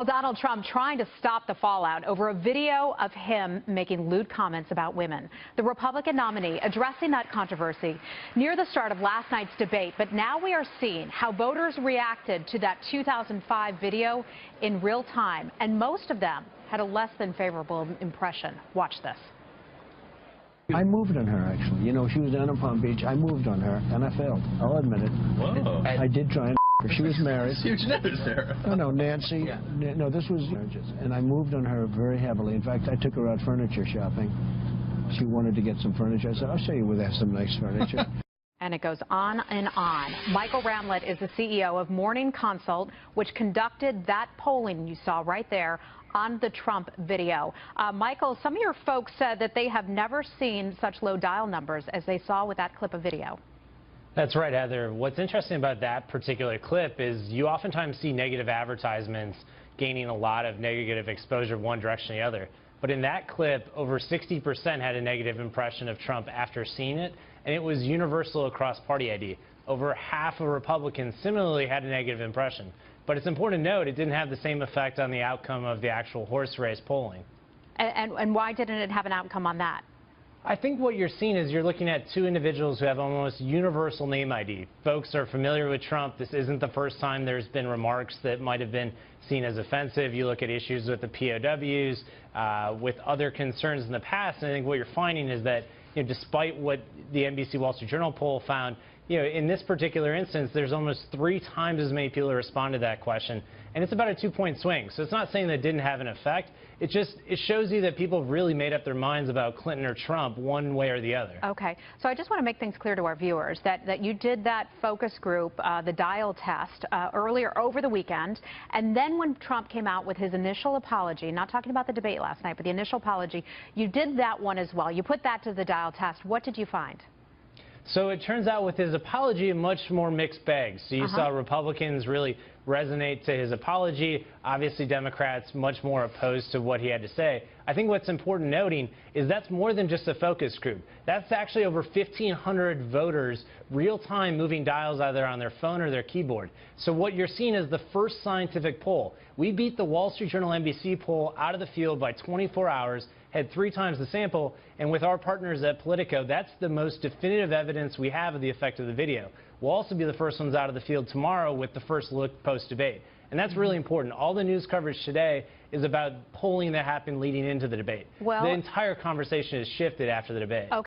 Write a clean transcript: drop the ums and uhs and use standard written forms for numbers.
Donald Trump trying to stop the fallout over a video of him making lewd comments about women. The Republican nominee addressing that controversy near the start of last night's debate. But now we are seeing how voters reacted to that 2005 video in real time. And most of them had a less than favorable impression. Watch this. I moved on her, actually. You know, she was down in Palm Beach. I moved on her, and I failed. I'll admit it. Whoa. I did try and her. She was married. Huge news there. No, Nancy. Yeah. No, this was marriages. And I moved on her very heavily. In fact, I took her out furniture shopping. She wanted to get some furniture. I said, I'll show you where there's some nice furniture. And it goes on and on. Michael Ramlett is the CEO of Morning Consult, which conducted that polling you saw right there on the Trump video. Michael, some of your folks said that they have never seen such low dial numbers as they saw with that clip of video. That's right, Heather. What's interesting about that particular clip is you oftentimes see negative advertisements gaining a lot of negative exposure one direction or the other. But in that clip, over 60% had a negative impression of Trump after seeing it, and it was universal across party ID. Over half of Republicans similarly had a negative impression. But it's important to note it didn't have the same effect on the outcome of the actual horse race polling. And why didn't it have an outcome on that? I think what you're seeing is you're looking at two individuals who have almost universal name ID. Folks are familiar with Trump. This isn't the first time there's been remarks that might have been seen as offensive. You look at issues with the POWs, with other concerns in the past, and I think what you're finding is that, you know, despite what the NBC Wall Street Journal poll found, you know, in this particular instance, there's almost 3 times as many people who respond to that question, and it's about a 2-point swing. So it's not saying that it didn't have an effect. It shows you that people really made up their minds about Clinton or Trump one way or the other. Okay. So I just want to make things clear to our viewers that you did that focus group, the dial test, earlier over the weekend, and then when Trump came out with his initial apology, not talking about the debate last night, but the initial apology, you did that one as well. You put that to the dial test. What did you find? So it turns out with his apology, a much more mixed bag. So you saw Republicans really resonate to his apology. Obviously, Democrats much more opposed to what he had to say. I think what's important noting is that's more than just a focus group. That's actually over 1,500 voters real-time moving dials either on their phone or their keyboard. So what you're seeing is the first scientific poll. We beat the Wall Street Journal NBC poll out of the field by 24 hours, had 3 times the sample, and with our partners at Politico, that's the most definitive evidence we have of the effect of the video. We'll also be the first ones out of the field tomorrow with the first look post-debate. And that's really important. All the news coverage today is about polling that happened leading into the debate. Well, the entire conversation has shifted after the debate.